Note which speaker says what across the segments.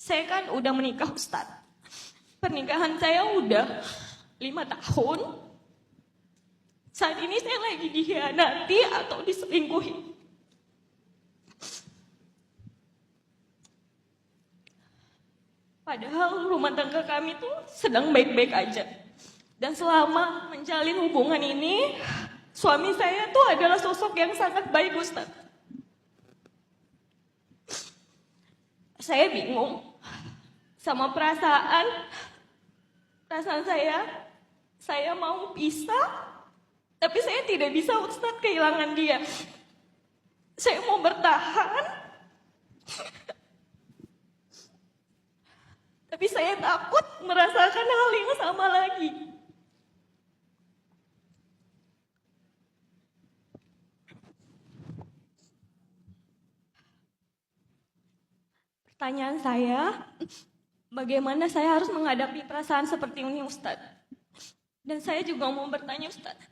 Speaker 1: Saya kan udah menikah Ustadz. Pernikahan saya udah 5 tahun. Saat ini saya lagi dikhianati atau diselingkuhi. Padahal rumah tangga kami tuh sedang baik-baik aja. Dan selama menjalin hubungan ini, suami saya tuh adalah sosok yang sangat baik Ustaz. Saya bingung sama perasaan saya. Saya mau pisah, tapi saya tidak bisa Ustaz kehilangan dia. Saya mau bertahan, tapi saya takut merasakan hal yang sama lagi. Pertanyaan saya, bagaimana saya harus menghadapi perasaan seperti ini Ustadz? Dan saya juga mau bertanya Ustadz,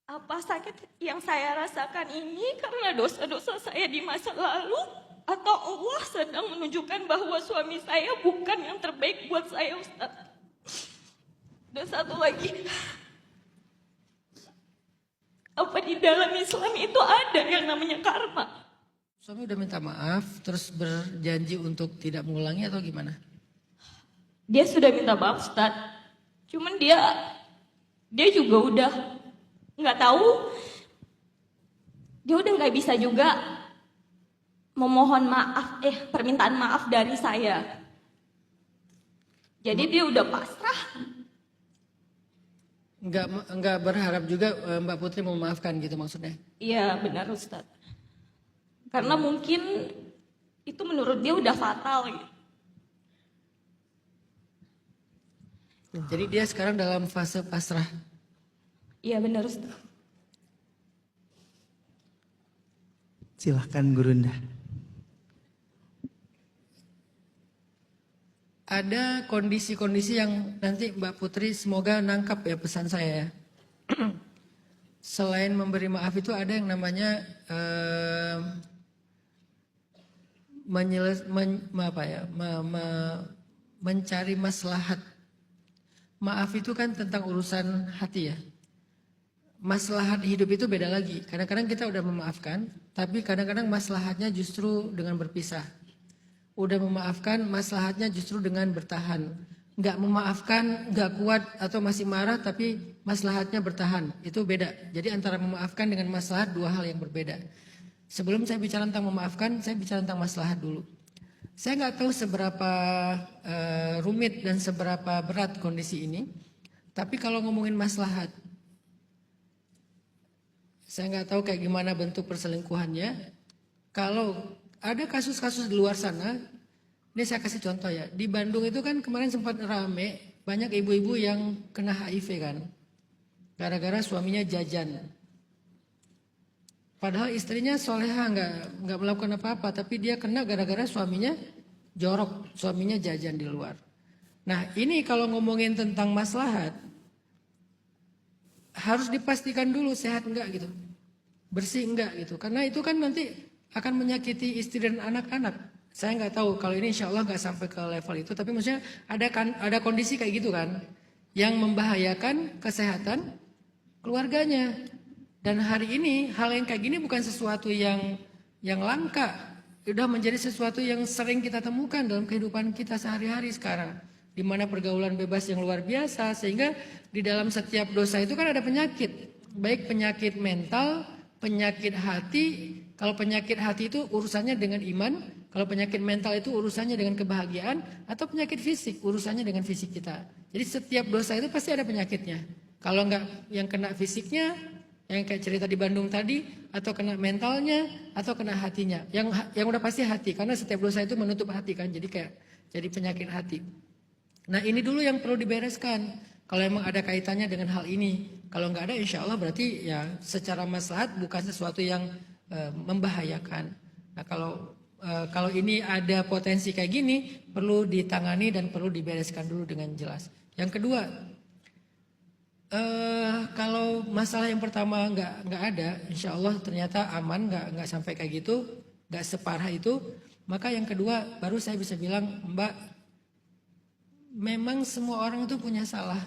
Speaker 1: apa sakit yang saya rasakan ini karena dosa-dosa saya di masa lalu? Atau Allah sedang menunjukkan bahwa suami saya bukan yang terbaik buat saya Ustadz? Dan satu lagi, apa di dalam Islam itu ada yang namanya karma?
Speaker 2: Suami udah minta maaf, terus berjanji untuk tidak mengulangi atau gimana?
Speaker 1: Dia sudah minta maaf Ustaz. Cuman dia juga udah nggak tahu. Dia udah nggak bisa juga memohon maaf, permintaan maaf dari saya. Jadi dia udah pasrah.
Speaker 2: Enggak berharap juga Mbak Putri memaafkan gitu maksudnya?
Speaker 1: Iya benar Ustaz. Karena mungkin itu menurut dia udah fatal gitu.
Speaker 2: Jadi dia sekarang dalam fase pasrah.
Speaker 1: Iya benar Ustaz.
Speaker 3: Silahkan Gurunda.
Speaker 2: Ada kondisi-kondisi yang nanti Mbak Putri semoga nangkap ya pesan saya ya. Selain memberi maaf itu ada yang namanya mencari maslahat. Maaf itu kan tentang urusan hati ya. Maslahat hidup itu beda lagi. Kadang-kadang kita udah memaafkan, tapi kadang-kadang maslahatnya justru dengan berpisah. Udah memaafkan, maslahatnya justru dengan bertahan. Nggak memaafkan, nggak kuat atau masih marah, tapi maslahatnya bertahan. Itu beda. Jadi antara memaafkan dengan maslahat dua hal yang berbeda. Sebelum saya bicara tentang memaafkan, saya bicara tentang maslahat dulu. Saya nggak tahu seberapa rumit dan seberapa berat kondisi ini. Tapi kalau ngomongin maslahat, saya nggak tahu kayak gimana bentuk perselingkuhannya. Kalau ada kasus-kasus di luar sana, ini saya kasih contoh ya. Di Bandung itu kan kemarin sempat rame, banyak ibu-ibu yang kena HIV kan. Gara-gara suaminya jajan. Padahal istrinya soleha nggak melakukan apa-apa, tapi dia kena gara-gara suaminya jorok, suaminya jajan di luar. Nah ini kalau ngomongin tentang maslahat, harus dipastikan dulu sehat enggak gitu, bersih enggak gitu, karena itu kan nanti akan menyakiti istri dan anak-anak. Saya nggak tahu kalau ini insya Allah nggak sampai ke level itu, tapi maksudnya ada kondisi kayak gitu kan, yang membahayakan kesehatan keluarganya. Dan hari ini hal yang kayak gini bukan sesuatu yang langka, sudah menjadi sesuatu yang sering kita temukan dalam kehidupan kita sehari-hari sekarang, di mana pergaulan bebas yang luar biasa, sehingga di dalam setiap dosa itu kan ada penyakit, baik penyakit mental, penyakit hati. Kalau penyakit hati itu urusannya dengan iman, kalau penyakit mental itu urusannya dengan kebahagiaan, atau penyakit fisik urusannya dengan fisik kita. Jadi setiap dosa itu pasti ada penyakitnya. Kalau enggak yang kena fisiknya, yang kayak cerita di Bandung tadi, atau kena mentalnya, atau kena hatinya. Yang udah pasti hati, karena setiap dosa itu menutup hati kan, jadi penyakit hati. Nah ini dulu yang perlu dibereskan. Kalau emang ada kaitannya dengan hal ini, kalau nggak ada insya Allah berarti ya secara maslahat bukan sesuatu yang membahayakan. Nah kalau ini ada potensi kayak gini, perlu ditangani dan perlu dibereskan dulu dengan jelas. Yang kedua, kalau masalah yang pertama nggak ada, insya Allah ternyata aman, nggak sampai kayak gitu, nggak separah itu. Maka yang kedua baru saya bisa bilang, Mbak, memang semua orang itu punya salah.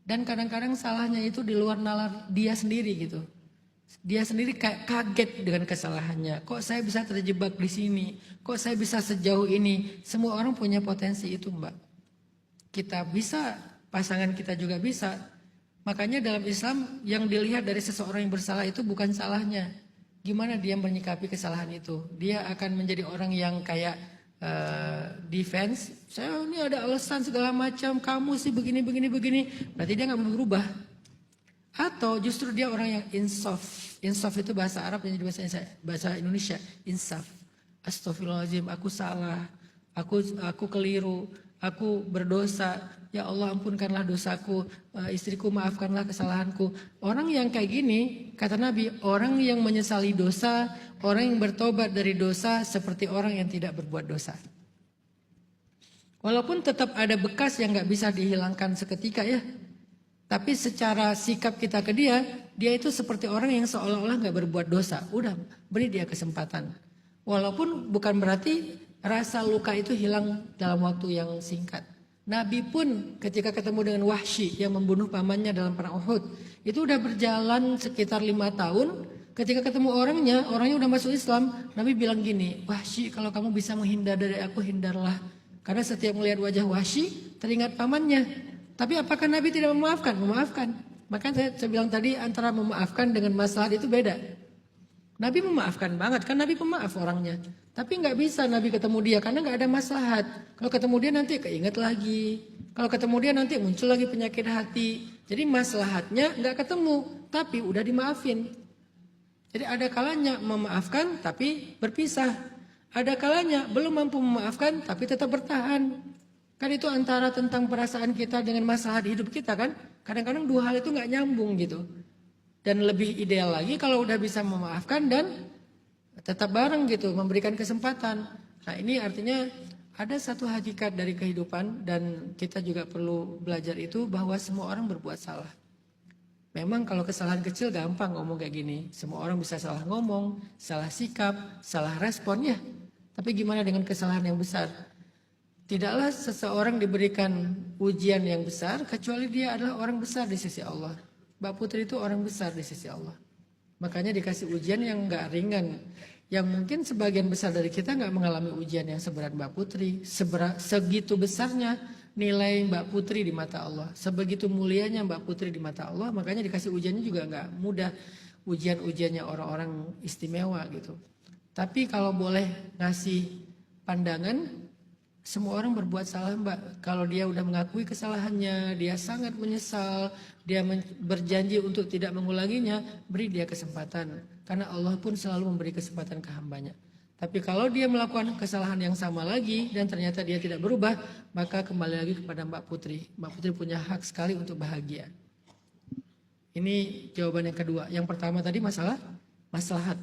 Speaker 2: Dan kadang-kadang salahnya itu di luar nalar dia sendiri gitu. Dia sendiri kayak kaget dengan kesalahannya. Kok saya bisa terjebak di sini? Kok saya bisa sejauh ini? Semua orang punya potensi itu, Mbak. Kita bisa, pasangan kita juga bisa. Makanya dalam Islam yang dilihat dari seseorang yang bersalah itu bukan salahnya. Gimana dia menyikapi kesalahan itu. Dia akan menjadi orang yang kayak defense. Saya ini ada alasan segala macam. Kamu sih begini. Berarti dia gak mau berubah. Atau justru dia orang yang insaf. Insaf itu bahasa Arab yang jadi bahasa Indonesia. Insaf. Astagfirullahaladzim, aku salah. Aku keliru. Aku berdosa, ya Allah ampunkanlah dosaku, istriku maafkanlah kesalahanku. Orang yang kayak gini, kata Nabi, orang yang menyesali dosa, orang yang bertobat dari dosa seperti orang yang tidak berbuat dosa. Walaupun tetap ada bekas yang gak bisa dihilangkan seketika ya. Tapi secara sikap kita ke dia itu seperti orang yang seolah-olah gak berbuat dosa. Udah, beri dia kesempatan. Walaupun bukan berarti rasa luka itu hilang dalam waktu yang singkat. Nabi pun ketika ketemu dengan Wahsy yang membunuh pamannya dalam perang Uhud, itu udah berjalan sekitar 5 tahun. Ketika ketemu orangnya udah masuk Islam. Nabi bilang gini, Wahsy, kalau kamu bisa menghindar dari aku, hindarlah. Karena setiap melihat wajah Wahsy teringat pamannya. Tapi apakah Nabi tidak memaafkan? Memaafkan. Maka saya bilang tadi antara memaafkan dengan maslahat itu beda. Nabi memaafkan banget, kan Nabi pemaaf orangnya. Tapi nggak bisa Nabi ketemu dia karena nggak ada maslahat. Kalau ketemu dia nanti keinget lagi. Kalau ketemu dia nanti muncul lagi penyakit hati. Jadi maslahatnya nggak ketemu, tapi udah dimaafin. Jadi ada kalanya memaafkan tapi berpisah. Ada kalanya belum mampu memaafkan tapi tetap bertahan. Kan itu antara tentang perasaan kita dengan maslahat hidup kita kan. Kadang-kadang dua hal itu nggak nyambung gitu. Dan lebih ideal lagi kalau udah bisa memaafkan dan tetap bareng gitu, memberikan kesempatan. Nah ini artinya ada satu hakikat dari kehidupan dan kita juga perlu belajar itu bahwa semua orang berbuat salah. Memang kalau kesalahan kecil gampang ngomong kayak gini. Semua orang bisa salah ngomong, salah sikap, salah respon ya. Tapi gimana dengan kesalahan yang besar? Tidaklah seseorang diberikan ujian yang besar kecuali dia adalah orang besar di sisi Allah. Mbak Putri itu orang besar di sisi Allah. Makanya dikasih ujian yang gak ringan. Yang mungkin sebagian besar dari kita gak mengalami ujian yang seberat Mbak Putri. Segitu besarnya nilai Mbak Putri di mata Allah. Sebegitu mulianya Mbak Putri di mata Allah. Makanya dikasih ujiannya juga gak mudah. Ujian-ujiannya orang-orang istimewa gitu. Tapi kalau boleh ngasih pandangan, semua orang berbuat salah Mbak. Kalau dia udah mengakui kesalahannya, dia sangat menyesal, dia berjanji untuk tidak mengulanginya, beri dia kesempatan. Karena Allah pun selalu memberi kesempatan ke hambanya. Tapi kalau dia melakukan kesalahan yang sama lagi dan ternyata dia tidak berubah, maka kembali lagi kepada Mbak Putri. Mbak Putri punya hak sekali untuk bahagia. Ini jawaban yang kedua. Yang pertama tadi masalah maslahat.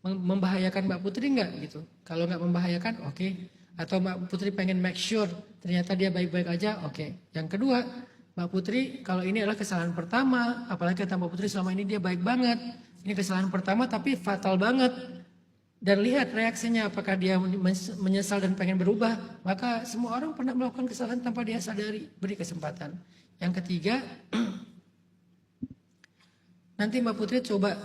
Speaker 2: Membahayakan Mbak Putri enggak gitu. Kalau enggak membahayakan, oke. Atau Mbak Putri pengen make sure ternyata dia baik-baik aja, oke. Yang kedua, Mbak Putri kalau ini adalah kesalahan pertama, apalagi kata Mbak Putri selama ini dia baik banget. Ini kesalahan pertama tapi fatal banget. Dan lihat reaksinya apakah dia menyesal dan pengen berubah. Maka semua orang pernah melakukan kesalahan tanpa dia sadari, beri kesempatan. Yang ketiga, nanti Mbak Putri coba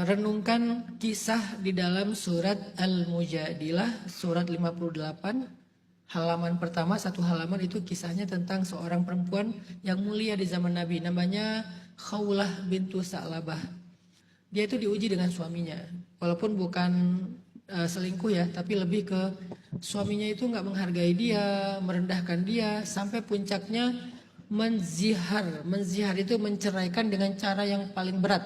Speaker 2: renungkan kisah di dalam surat Al-Mujadilah, surat 58, halaman pertama, satu halaman itu kisahnya tentang seorang perempuan yang mulia di zaman Nabi, namanya Khawlah bintu Sa'labah. Dia itu diuji dengan suaminya, walaupun bukan selingkuh ya, tapi lebih ke suaminya itu nggak menghargai dia, merendahkan dia, sampai puncaknya menzihar itu menceraikan dengan cara yang paling berat.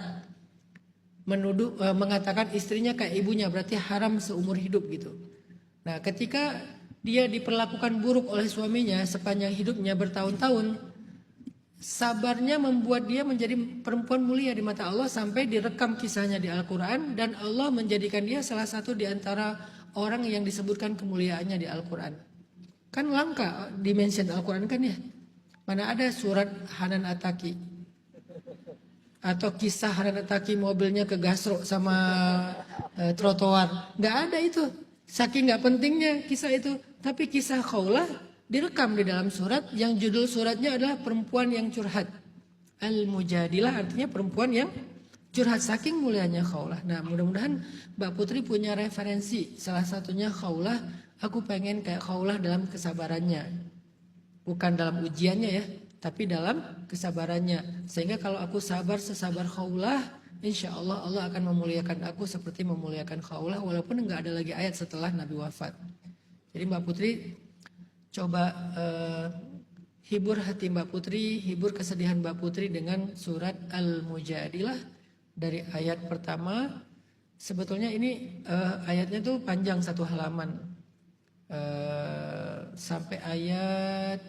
Speaker 2: Mengatakan istrinya kayak ibunya, berarti haram seumur hidup gitu. Nah, ketika dia diperlakukan buruk oleh suaminya sepanjang hidupnya bertahun-tahun, sabarnya membuat dia menjadi perempuan mulia di mata Allah sampai direkam kisahnya di Al-Quran dan Allah menjadikan dia salah satu di antara orang yang disebutkan kemuliaannya di Al-Quran. Kan langka dimension Al-Quran kan ya. Mana ada surat Hanan Ataki atau kisah Hanan Ataki mobilnya kegasrok sama trotoar. Nggak ada itu. Saking nggak pentingnya kisah itu. Tapi kisah Khawlah direkam di dalam surat yang judul suratnya adalah perempuan yang curhat. Al-Mujadilah artinya perempuan yang curhat, saking mulianya Khawlah. Nah mudah-mudahan Mbak Putri punya referensi. Salah satunya Khawlah, aku pengen kayak Khawlah dalam kesabarannya. Bukan dalam ujiannya ya, tapi dalam kesabarannya. Sehingga kalau aku sabar sesabar Khawlah, insya Allah Allah akan memuliakan aku seperti memuliakan Khawlah, walaupun enggak ada lagi ayat setelah Nabi wafat. Jadi Mbak Putri coba hibur hati Mbak Putri, hibur kesedihan Mbak Putri dengan surat Al-Mujadilah dari ayat pertama. Sebetulnya ini ayatnya tuh panjang satu halaman, sampai ayat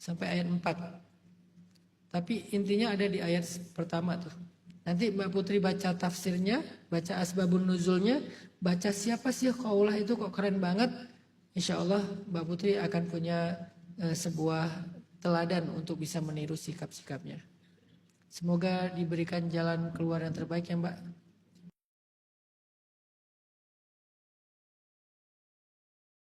Speaker 2: sampai ayat 4. Tapi intinya ada di ayat pertama tuh. Nanti Mbak Putri baca tafsirnya, baca asbabun nuzulnya, baca siapa sih Khawlah itu kok keren banget. Insya Allah Mbak Putri akan punya sebuah teladan untuk bisa meniru sikap-sikapnya. Semoga diberikan jalan keluar yang terbaik ya Mbak.